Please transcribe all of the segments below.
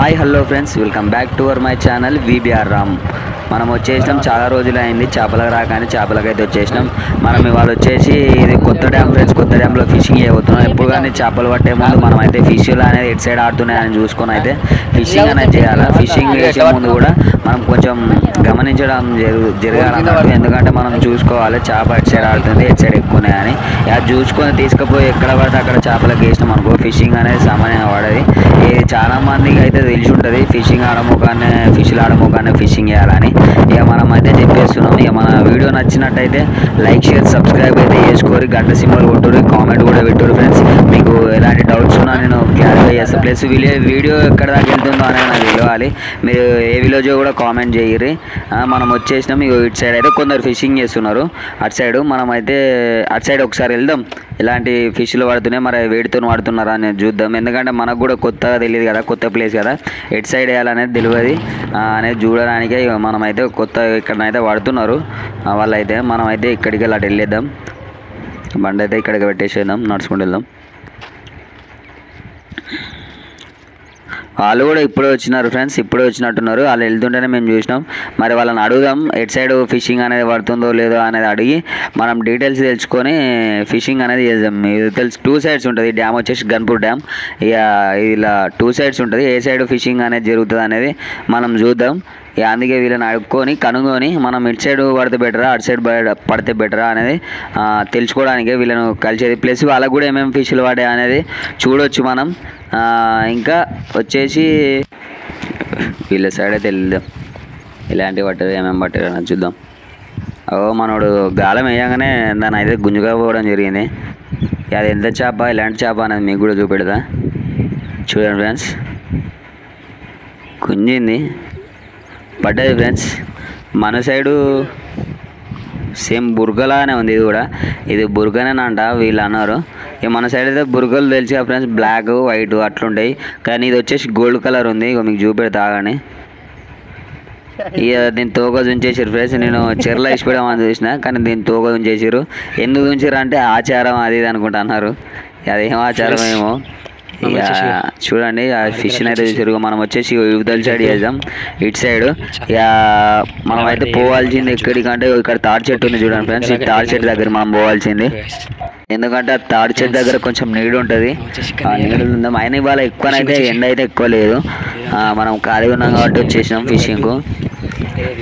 Hi hello friends, welcome back to our my channel VBR Ram. మనం వచ్చేసినాం, చాలా రోజులు అయింది చేపలకు రాకని చేపలకైతే వచ్చేసినాం. మనం ఇవాళ వచ్చేసి ఇది కొత్త డ్యామ్ ఫ్రెండ్స్, కొత్త డ్యామ్లో ఫిషింగ్ చేయబోతున్నాం. ఎప్పుడు కానీ చేపలు పట్టే ముందు మనం అయితే ఫిష్లు అనేది ఎటు సైడ్ ఆడుతున్నాయని చూసుకొని అయితే ఫిషింగ్ అనేది చేయాలి. ఫిషింగ్ చేసే ముందు కూడా మనం కొంచెం గమనించడం జరగాలన్నట్టు, ఎందుకంటే మనం చూసుకోవాలి చేప ఎటు సైడ్ ఆడుతుంది, ఎటు సైడ్ ఎక్కువనే అని. అది చూసుకొని తీసుకుపోయి ఎక్కడ పడితే అక్కడ చేపలకు వేసినాం అనుకో ఫిషింగ్ అనేది సామాన్యంగా పడది. ఇది చాలా మందికి అయితే తెలిసి ఉంటుంది, ఫిషింగ్ ఆడమోకానే ఫిష్లు ఆడమోకానే ఫిషింగ్ చేయాలని. ఇక మనం అయితే చెప్పేస్తున్నాం. ఇక మన వీడియో నచ్చినట్టయితే లైక్, షేర్, సబ్స్క్రైబ్ అయితే చేసుకోరి, గంట సింబల్ కొట్టుర్రి, కామెంట్ కూడా పెట్టుర్రి ఫ్రెండ్స్. మీకు ఎలాంటి డౌట్స్ ఉన్నా నేను క్లారిఫై చేస్తాను. ప్లస్ వీడియో ఎక్కడ దాకా వెళ్తుందో అనేది నాకు తెలియాలి. మీరు ఏ విలేజో కూడా కామెంట్ చేయర్రి. మనం వచ్చేసినాం. ఇక ఇటు సైడ్ అయితే కొందరు ఫిషింగ్ చేస్తున్నారు, అటు సైడ్ మనం అయితే అటు సైడ్ ఒకసారి వెళ్దాం. ఇలాంటి ఫిష్లు పడుతున్నాయి, మరి వేడితో పడుతున్నారా అనేది చూద్దాం. ఎందుకంటే మనకు కూడా కొత్తగా తెలియదు కదా, కొత్త ప్లేస్ కదా, ఎటు సైడ్ వేయాలనేది తెలియదు అనేది చూడడానికే మనమైతే కొత్త ఇక్కడనైతే పడుతున్నారు వాళ్ళైతే. మనమైతే ఇక్కడికి వెళ్ళి అటు వెళ్ళేద్దాం. బండి అయితే ఇక్కడికి పెట్టేసేద్దాం, నడుచుకుంటూ వెళ్దాం. వాళ్ళు కూడా ఇప్పుడే వచ్చినారు ఫ్రెండ్స్, ఇప్పుడే వచ్చినట్టున్నారు. వాళ్ళు వెళ్తుంటేనే మేము చూసినాం. మరి వాళ్ళని అడుగుదాం, ఎటు సైడ్ ఫిషింగ్ అనేది పడుతుందో లేదో అనేది అడిగి మనం డీటెయిల్స్ తెలుసుకొని ఫిషింగ్ అనేది చేద్దాం. ఇది తెలుసు, 2 సైడ్స్ ఉంటుంది. డ్యామ్ వచ్చేసి గన్పూర్ డ్యామ్. ఇక ఇలా 2 సైడ్స్ ఉంటుంది. ఏ సైడ్ ఫిషింగ్ అనేది జరుగుతుంది అనేది మనం చూద్దాం. ఇక అందుకే వీళ్ళని కనుగొని మనం ఇటు సైడ్ పడితే బెటరా, అటు సైడ్ పడితే బెటరా అనేది తెలుసుకోవడానికే వీళ్ళను కలిసేది. ప్లస్ వాళ్ళకు కూడా ఏమేమి ఫిష్లు పడ్డాయి అనేది చూడవచ్చు మనం. ఇంకా వచ్చేసి వీళ్ళ సైడ్ అయితే వెళ్దాం, ఇలాంటివి పట్టారు, ఏమేమి పట్టారు అని చూద్దాం. మనోడు గాలం వేయగానే దాన్ని అయితే గుంజుగా పోవడం జరిగింది. అది ఎంత చేప, ఎలాంటి చేప అనేది మీకు కూడా చూపెడతా. చూడండి ఫ్రెండ్స్, గుంజింది, పడ్డది ఫ్రెండ్స్. మన సైడు సేమ్ బుర్గలానే ఉంది. ఇది కూడా ఇది బుర్గనేనంట వీళ్ళు అన్నారు. ఇక మన సైడ్ అయితే బుర్గలు తెలిసి ఫ్రెండ్స్, బ్లాక్, వైట్ అట్లుంటాయి. కానీ ఇది వచ్చేసి గోల్డ్ కలర్ ఉంది. ఇక మీకు చూపెడతా కానీ. ఇక దీని తోక ఉంచేసారు ఫ్రెండ్స్. నేను చెర్ల ఇష్టపడమని చూసిన, కానీ దీని తోక ఉంచేసారు. ఎందుకు ఉంచారు అంటే ఆచారం అది ఇది అనుకుంటా అన్నారు. అదేం ఆచారం ఏమో. ఇక చూడండి, ఆ ఫిష్ని అయితే చూసారు. మనం వచ్చేసి యువతల సైడ్ చేద్దాం, ఇటు సైడ్. ఇక మనం అయితే పోవాల్సింది ఎక్కడికంటే ఇక్కడ తాడి చెట్టు ఉంది చూడండి ఫ్రెండ్స్. ఈ తాడి చెట్టు దగ్గర మనం పోవాల్సింది. ఎందుకంటే ఆ తాడి చెట్టు దగ్గర కొంచెం నీడు ఉంటుంది, ఆ నీడు ఉందాం. అయినా ఇవాళ ఎక్కువనైతే ఎండ అయితే ఎక్కువ లేదు, మనం ఖాళీగా ఉన్నాం కాబట్టి వచ్చేసినాం ఫిషింగ్కు.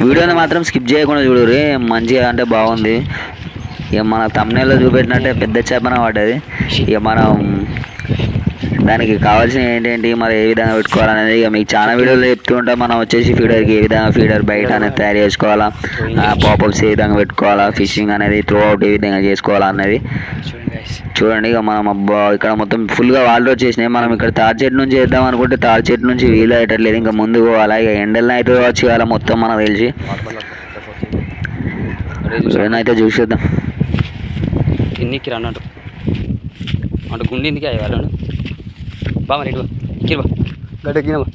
వీడియోని మాత్రం స్కిప్ చేయకుండా చూడరు, మంచిగా అంటే బాగుంది. ఇక మన thumbnailలో చూపెట్టినట్టే పెద్ద చేపన పడ్డది. ఇక మనం దానికి కావాల్సిన ఏంటేంటి, మరి ఏ విధంగా పెట్టుకోవాలనేది ఇక మీకు చాలా వీడియోలు చెప్తూ ఉంటాం. మనం వచ్చేసి ఫీడర్కి ఏ విధంగా ఫీడర్ బయట అనేది తయారు చేసుకోవాలా, పాపప్స్ ఏ విధంగా పెట్టుకోవాలా, ఫిషింగ్ అనేది త్రూ అవుట్ ఏ విధంగా చేసుకోవాలా అనేది చూడండి. ఇక మనం ఇక్కడ మొత్తం ఫుల్గా వాళ్ళు వచ్చేసినాయి. మనం ఇక్కడ తాడి చెట్టు నుంచి వేద్దాం అనుకుంటే తాడి చెట్టు నుంచి వీలు అయ్యేటట్లేదు, ఇంకా ముందు పోవాలా. ఇక ఎండల్లో అయితే వచ్చి ఇవాళ మొత్తం మనకు తెలిసి అయితే చూసేద్దాం. ఎన్నికి రన్నట్టు అంటే గుండె ఎందుకు అయ్యేవాళ్ళు బా మరి ఇటు కిరు బా గడ్డ కిన బా.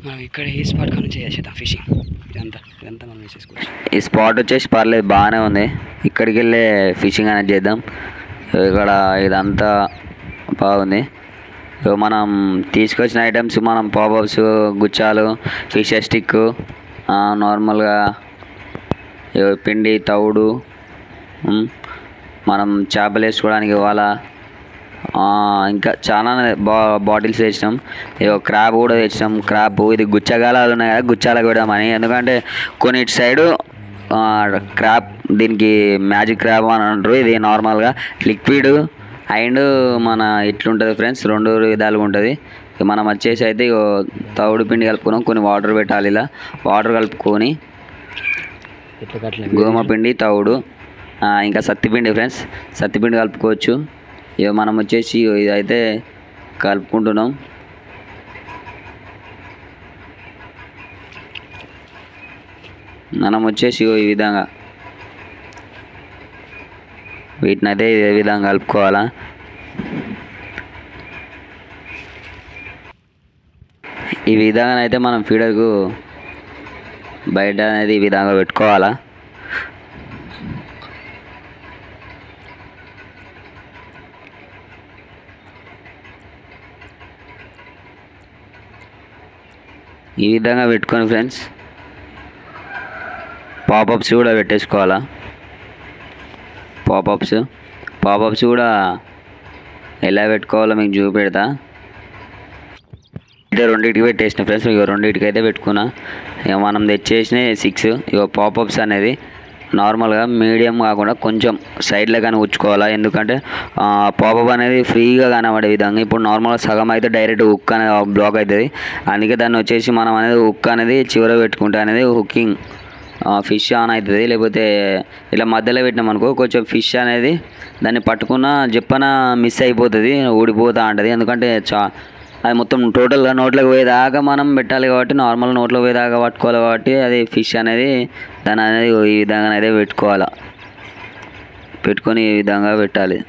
మనం ఇక్కడ ఏ స్పాట్ కానీ చేసేద్దాం ఫిషింగ్. ఇదంతా మనం వేసేసుకోవచ్చు. ఈ స్పాట్ వచ్చేసి పర్లేదు, బాగానే ఉంది. ఇక్కడికి వెళ్ళే ఫిషింగ్ అనేది చేద్దాం. ఇక్కడ ఇదంతా బాగుంది. మనం తీసుకొచ్చిన ఐటమ్స్ మనం పాపప్స్, గుచ్చాలు, ఫిష్ స్టిక్, నార్మల్గా పిండి, తౌడు, మనం చేపలు వేసుకోవడానికి వాళ్ళ ఇంకా చాలా బాటిల్స్ తెచ్చినాం. క్రాబ్ కూడా తెచ్చినాం. క్రాబ్ ఇది గుచ్చగాలాలు ఉన్నాయి కదా, గుచ్చాలకు పెడదామని. ఎందుకంటే కొన్ని ఇటు సైడు క్రాబ్, దీనికి మ్యాజిక్ క్రాబ్ అని అంటారు. ఇది నార్మల్గా లిక్విడ్ అండ్ మన ఇట్లుంటుంది ఫ్రెండ్స్, 2 విధాలుగా ఉంటుంది. మనం వచ్చేసి అయితే తౌడు పిండి కలుపుకున్నాం, కొన్ని వాటర్ పెట్టాలి. ఇలా వాటర్ కలుపుకొని గోధుమ పిండి, తౌడు, ఇంకా సత్తిపిండి ఫ్రెండ్స్, సత్తిపిండి కలుపుకోవచ్చు. ఇక మనం వచ్చేసి ఇదైతే కలుపుకుంటున్నాం. మనం వచ్చేసి ఈ విధంగా వీటిని అయితే ఇదే విధంగా కలుపుకోవాలా. ఈ విధంగా అయితే మనం ఫీడర్కు బయట అనేది ఈ విధంగా పెట్టుకోవాలా. ఈ విధంగా పెట్టుకొని ఫ్రెండ్స్ పాపప్స్ కూడా పెట్టేసుకోవాలా. పాపప్స్ కూడా ఎలా పెట్టుకోవాలో మీకు చూపెడతా. అయితే రెండింటికి పెట్టేసిన ఫ్రెండ్స్, ఇక రెండింటికి అయితే పెట్టుకున్నా. ఇక మనం తెచ్చేసిన 6 ఇక పాపప్స్ అనేది నార్మల్గా మీడియం కాకుండా కొంచెం సైడ్లో కానీ ఉంచుకోవాలా. ఎందుకంటే పాపప్ అనేది ఫ్రీగా కనబడే విధంగా. ఇప్పుడు నార్మల్గా సగం అయితే డైరెక్ట్ హుక్ అనేది బ్లాక్ అవుతుంది. అందుకే దాన్ని వచ్చేసి మనం అనేది హుక్ అనేది చివర పెట్టుకుంటే అనేది హుక్కింగ్ ఫిష్ ఆన్ అవుతుంది. లేకపోతే ఇలా మధ్యలో పెట్టినాం అనుకో కొంచెం ఫిష్ అనేది దాన్ని పట్టుకున్న చెప్పన మిస్ అయిపోతుంది, ఊడిపోతూ ఉంటుంది. ఎందుకంటే అది మొత్తం టోటల్గా నోట్లోకి పోయేదాకా మనం పెట్టాలి కాబట్టి, నార్మల్ నోట్లోకి పోయేదాకా పట్టుకోవాలి కాబట్టి అది ఫిష్ అనేది దాని అనేది ఈ విధంగా అయితే పెట్టుకొని ఈ విధంగా పెట్టాలి.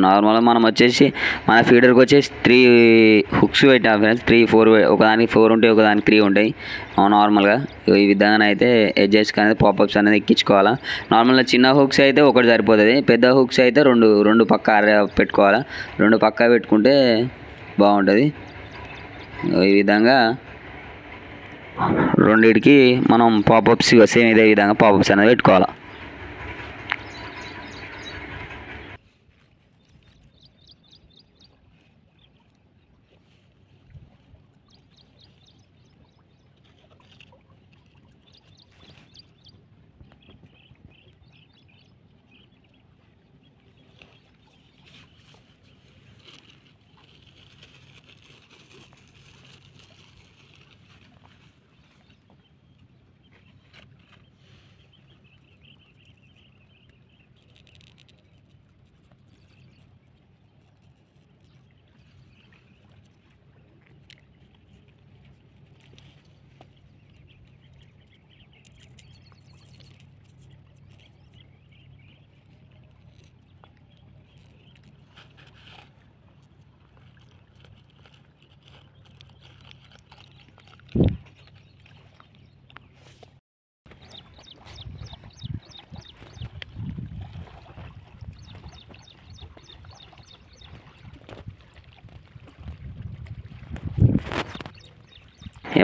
నార్మల్గా మనం వచ్చేసి మన ఫీడర్కి వచ్చేసి 3 హుక్స్ పెట్టాం ఫ్రెండ్స్. 3-4 ఒకదానికి 4 ఉంటాయి, ఒకదానికి 3 ఉంటాయి. నార్మల్గా ఈ విధంగా అయితే ఎడ్జెస్కి అనేది పాపప్స్ అనేది ఎక్కించుకోవాలా. నార్మల్గా చిన్న హుక్స్ అయితే ఒకటి సరిపోతుంది, పెద్ద హుక్స్ అయితే రెండు పక్క పెట్టుకోవాలా. 2 పక్క పెట్టుకుంటే బాగుంటుంది. ఈ విధంగా రెండింటికి మనం పాపప్స్ సేమ్ ఇదే విధంగా పాపప్స్ అనేది పెట్టుకోవాలా.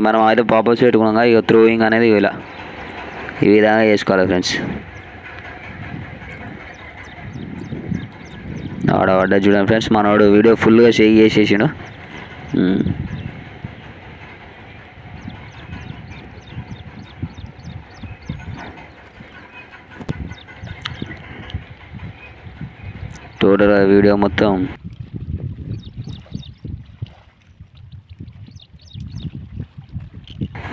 మనం అయితే పాపప్స్ పెట్టుకున్నాక ఇక త్రోయింగ్ అనేది ఇలా ఈ విధంగా చేసుకోవాలి ఫ్రెండ్స్. ఆడ చూడండి ఫ్రెండ్స్, మనవాడు వీడియో ఫుల్గా షేక్ చేసేసాడు. టోటల్ వీడియో మొత్తం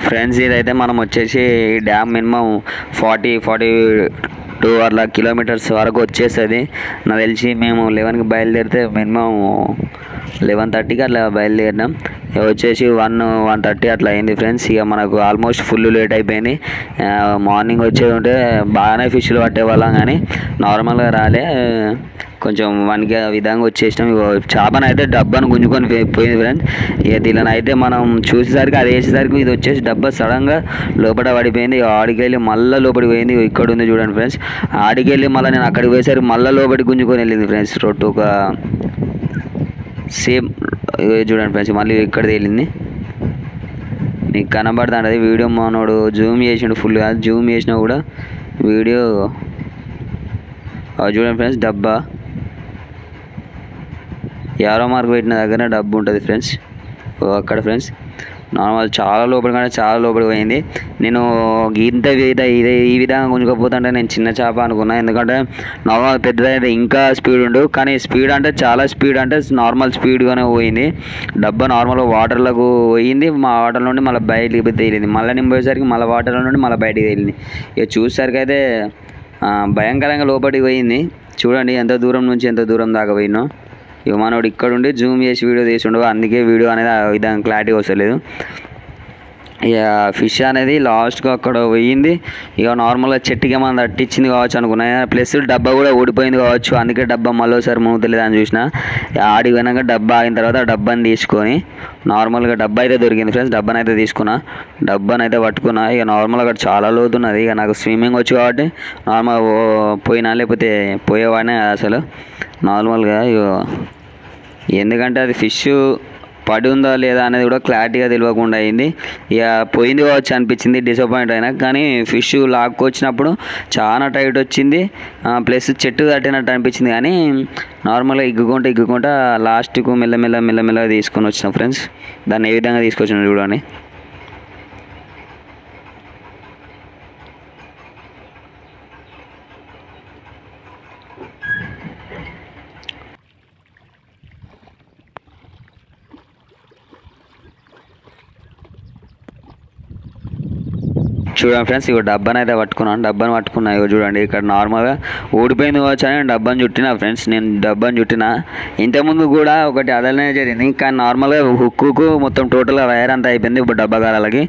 ఫ్రెండ్స్ ఇదైతే మనం వచ్చేసి డ్యామ్ మినిమం 40-42 అట్లా కిలోమీటర్స్ వరకు వచ్చేస్తుంది. నాకు తెలిసి మేము 11కి బయలుదేరితే మినిమం 11:30కి అట్లా బయలుదేరినాం. వచ్చేసి 1-1:30 అట్లా అయింది ఫ్రెండ్స్. ఇక మనకు ఆల్మోస్ట్ ఫుల్ లేట్ అయిపోయింది. మార్నింగ్ వచ్చేది ఉంటే బాగానే ఫిష్లు పట్టేవాళ్ళం, కానీ నార్మల్గా రాలే. కొంచెం 1కి ఆ విధంగా వచ్చేసినాం. చేపను అయితే డబ్బాను గుంజుకొని పోయింది ఫ్రెండ్స్. ఇక దీనిని అయితే మనం చూసేసరికి అది వేసేసరికి ఇది వచ్చేసి డబ్బా సడన్గా లోపల పడిపోయింది. ఆడికి వెళ్ళి మళ్ళీ లోపలికి పోయింది. ఇక్కడ ఉంది చూడండి ఫ్రెండ్స్. ఆడికి వెళ్ళి మళ్ళీ నేను అక్కడికి పోయేసరికి మళ్ళీ లోపలికి గుంజుకొని వెళ్ళింది ఫ్రెండ్స్. ఒక సేమ్ చూడండి ఫ్రెండ్స్, మళ్ళీ ఇక్కడ తేలింది. మీకు కనబడుతుంది వీడియో. మనోడు జూమ్ చేసిండు, ఫుల్గా జూమ్ చేసినా కూడా వీడియో చూడండి ఫ్రెండ్స్. డబ్బా యారో మార్క్ పెట్టిన దగ్గర డబ్బు ఉంటుంది ఫ్రెండ్స్. అక్కడ ఫ్రెండ్స్ నార్మల్ చాలా లోపలి కానీ చాలా లోపలికి పోయింది. నేను ఈ విధంగా గుంజుకపోతుంటే నేను చిన్న చేప అనుకున్నా. ఎందుకంటే నార్మల్ పెద్దదైతే ఇంకా స్పీడ్ ఉండు, కానీ స్పీడ్ అంటే చాలా స్పీడ్ అంటే నార్మల్ స్పీడ్గానే పోయింది. డబ్బా నార్మల్గా వాటర్లకు పోయింది. మా వాటర్ నుండి మళ్ళీ బయటికి తేలింది. మళ్ళీ నేను పోయేసరికి మళ్ళీ వాటర్లో నుండి మళ్ళీ బయటికి తేలింది. ఇక చూసేసరికి అయితే భయంకరంగా లోపలికి పోయింది. చూడండి ఎంత దూరం నుంచి ఎంత దూరం దాకా పోయినో. ఇక మనోడు ఇక్కడ ఉండి జూమ్ చేసి వీడియో తీసిండు, అందుకే వీడియో అనేది విధంగా క్లారిటీ వస్తలేదు. ఇక ఫిష్ అనేది లాస్ట్గా అక్కడ పోయింది. ఇక నార్మల్గా చెట్టుకి ఏమన్నా తట్టించింది కావచ్చు అనుకున్నా. ప్లస్ డబ్బా కూడా ఊడిపోయింది కావచ్చు, అందుకే డబ్బా మళ్ళీసారి మూతలేదు అని చూసిన. ఆడికి పోయినాక డబ్బా ఆగిన తర్వాత ఆ డబ్బాని తీసుకొని నార్మల్గా డబ్బా అయితే దొరికింది ఫ్రెండ్స్. డబ్బాని అయితే తీసుకున్నా, డబ్బాని అయితే పట్టుకున్నా. ఇక నార్మల్గా అక్కడ చాలా లోతున్నది. ఇక నాకు స్విమ్మింగ్ వచ్చు కాబట్టి నార్మల్ పోయినా, లేకపోతే పోయేవాడినే అసలు నార్మల్గా. ఇక ఎందుకంటే అది ఫిష్ పడి ఉందా లేదా అనేది కూడా క్లారిటీగా తెలియకుండా అయింది. ఇక పోయింది కావచ్చు అనిపించింది, డిసప్పాయింట్ అయినా. కానీ ఫిష్ లాక్కొచ్చినప్పుడు చాలా టైట్ వచ్చింది, ప్లస్ చెట్టు తట్టినట్టు అనిపించింది. కానీ నార్మల్గా ఇగ్గుకుంటా లాస్ట్కు మెల్లమెల్లగా తీసుకొని వచ్చిన ఫ్రెండ్స్. దాన్ని ఏ విధంగా తీసుకొచ్చిన చూడండి. చూడండి ఫ్రెండ్స్, ఇక డబ్బాని అయితే పట్టుకున్నా. ఇక చూడండి ఇక్కడ నార్మల్గా ఊడిపోయింది కావచ్చు అని డబ్బాని చుట్టినా ఫ్రెండ్స్. నేను డబ్బాని చుట్టినా. ఇంతకుముందు కూడా ఒకటి అదలనే జరిగింది, కానీ నార్మల్గా హుక్కుకు మొత్తం టోటల్గా వైర్ అంతా అయిపోయింది. ఇప్పుడు డబ్బా గారాలకి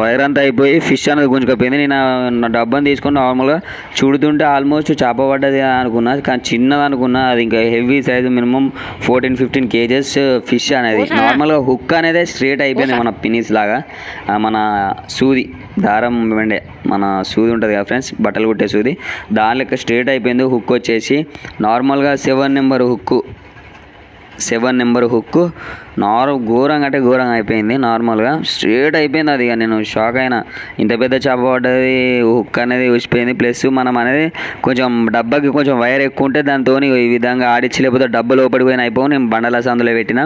వైర్ అంతా అయిపోయి ఫిష్ అనేది గుంజుకపోయింది. నేను నా డబ్బాని తీసుకొని నార్మల్గా చూడుతుంటే ఆల్మోస్ట్ చేప పడ్డది అనుకున్నా, కానీ చిన్నది అనుకున్నా. అది ఇంకా heavy size, minimum 14-15 kgs fish అనేది. నార్మల్గా హుక్ అనేది స్ట్రేట్ అయిపోయింది, మన పినిస్ లాగా. మన సూది దారం వెండే మన సూది ఉంటుంది కదా ఫ్రెండ్స్, బట్టలు కుట్టే సూది, దాని లెక్క స్ట్రేట్ అయిపోయింది. హుక్ వచ్చేసి నార్మల్గా 7 నెంబర్ హుక్ ఘోరంగా అయిపోయింది. నార్మల్గా స్ట్రేట్ అయిపోయింది అది. నేను షాక్ అయినా, ఇంత పెద్ద చేప పడ్డది, హుక్ అనేది ఊసిపోయింది. ప్లస్ మనం అనేది కొంచెం డబ్బాకి కొంచెం వైర్ ఎక్కువ ఉంటే దాంతో ఈ విధంగా ఆడిచ్చి, లేకపోతే డబ్బా లోపలికి పోయిన అయిపోయి నేను బండల సందులో పెట్టిన.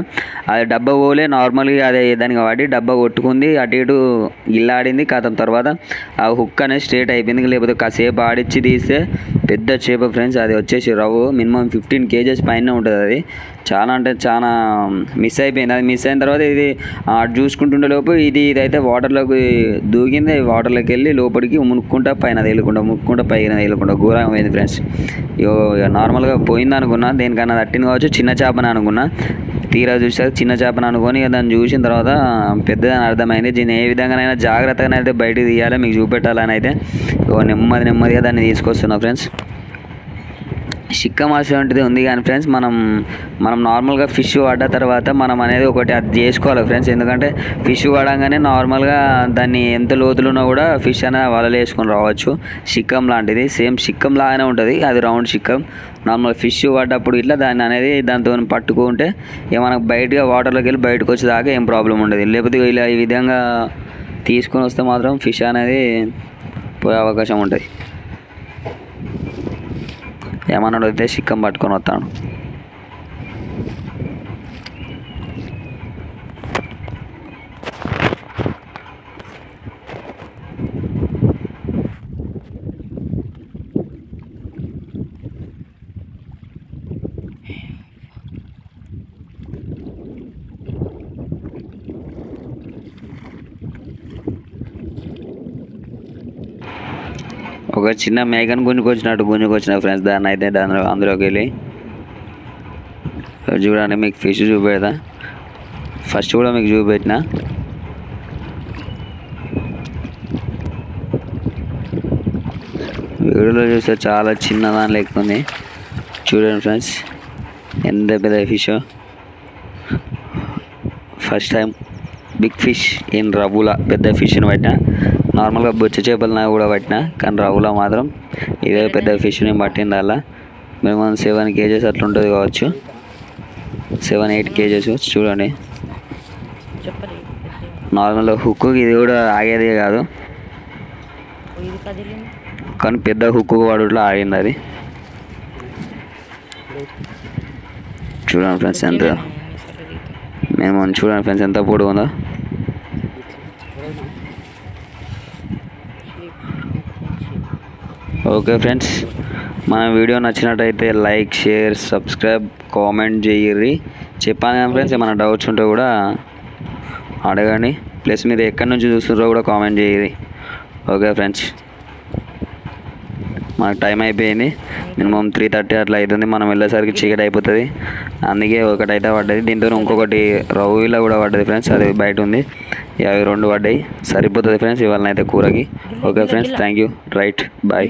అది డబ్బా పోలే, నార్మల్గా అదే దానికి వాడి డబ్బా కొట్టుకుంది, అటు ఇటు గిల్లాడింది. కాతం తర్వాత ఆ హుక్ అనేది స్ట్రేట్ అయిపోయింది. లేకపోతే కాసేపు ఆడిచ్చి తీస్తే పెద్ద చేప ఫ్రెండ్స్. అది వచ్చేసి రవ్వు మినిమం 15 kgs పైన ఉంటుంది. అది చాలా అంటే చాలా మిస్ అయిపోయింది. అది మిస్ అయిన తర్వాత ఇది చూసుకుంటుండే లోపు ఇదైతే వాటర్లోకి దూకింది. వాటర్లోకి వెళ్ళి లోపలికి మునుక్కుంటా పైన మునుక్కుంటా పైన తేలుకుంటా ఘోరంగా పోయింది ఫ్రెండ్స్. నార్మల్గా పోయింది అనుకున్నా, దేనికన్నా తట్టింది కావచ్చు, చిన్న చేపని అనుకున్నా. తీరా చూసాక చిన్న చేపని అనుకొని దాన్ని చూసిన తర్వాత పెద్దదని అర్థమైంది. దీన్ని ఏ విధంగానైనా జాగ్రత్తగానైతే బయటకు తీయాలి, మీకు చూపెట్టాలని అయితే నెమ్మదిగా దాన్ని తీసుకొస్తున్నా ఫ్రెండ్స్. చిక్క మాసం వంటిది ఉంది కానీ ఫ్రెండ్స్, మనం నార్మల్గా ఫిష్ పడ్డ తర్వాత మనం అనేది ఒకటి అది చేసుకోవాలి ఫ్రెండ్స్. ఎందుకంటే ఫిష్ పడంగానే నార్మల్గా దాన్ని ఎంత లోతులున్నా కూడా ఫిష్ అనేది వలలు వేసుకొని రావచ్చు. చిక్కం లాంటిది, సేమ్ చిక్కం లాగానే ఉంటుంది, అది రౌండ్ చిక్కం. నార్మల్ ఫిష్ పడ్డప్పుడు ఇట్లా దాన్ని అనేది దాంతో పట్టుకుంటే మనకు బయటగా వాటర్లోకి వెళ్ళి బయటకు వచ్చేదాకా ఏం ప్రాబ్లం ఉండదు. లేకపోతే ఇలా ఈ విధంగా తీసుకొని వస్తే మాత్రం ఫిష్ అనేది పోయే అవకాశం ఉంటుంది. ఏమన్నా అయితే చిక్కం పట్టుకొని వస్తాను. ఒక చిన్న మేకను గుంజుకొచ్చిన ఫ్రెండ్స్. అందులోకి వెళ్ళి చూడండి, మీకు ఫిష్ చూపెడతా. ఫస్ట్ కూడా మీకు చూపెట్టిన, వీడియోలో చూస్తే చాలా చిన్నదాని లెక్క ఉంది. చూడండి ఫ్రెండ్స్ ఎంత పెద్ద fish. First time big fish in రవ్వుల పెద్ద ఫిష్ని పట్టిన. నార్మల్గా బొచ్చ చేపలు కూడా పట్టిన, కానీ రవ్వులో మాత్రం ఇదే పెద్ద ఫిష్ని పట్టింది. అలా మినిమం 7 kgs అట్లా ఉంటుంది కావచ్చు, 7-8 kgs. చూడండి నార్మల్గా హుక్ ఇది కూడా ఆగేది కాదు, కానీ పెద్ద హుక్ వాడుట్లో ఆగింది అది. చూడండి ఫ్రెండ్స్ ఎంత చూడండి ఫ్రెండ్స్ ఎంత పొడుగు ఉందో. ఓకే ఫ్రెండ్స్, మన వీడియో నచ్చినట్టయితే లైక్, షేర్, సబ్స్క్రైబ్, కామెంట్ చేయర్రి. చెప్పాను కదా ఫ్రెండ్స్, ఏమైనా డౌట్స్ ఉంటే కూడా అడగండి. ప్లస్ మీరు ఎక్కడి నుంచి చూస్తున్నారో కూడా కామెంట్ చేయర్రి. ఓకే ఫ్రెండ్స్, మాకు టైం అయిపోయింది, మినిమం 3:30 అట్లా అవుతుంది. మనం వెళ్ళేసరికి చీకటి అయిపోతుంది, అందుకే ఒకటైతే పడ్డది. దీంతో ఇంకొకటి రవ్వులా కూడా పడ్డది ఫ్రెండ్స్, అది బయట ఉంది. అవి 2 పడ్డాయి, సరిపోతుంది ఫ్రెండ్స్ ఇవాళ అయితే కూరకి. Okay friends, thank you, right, bye.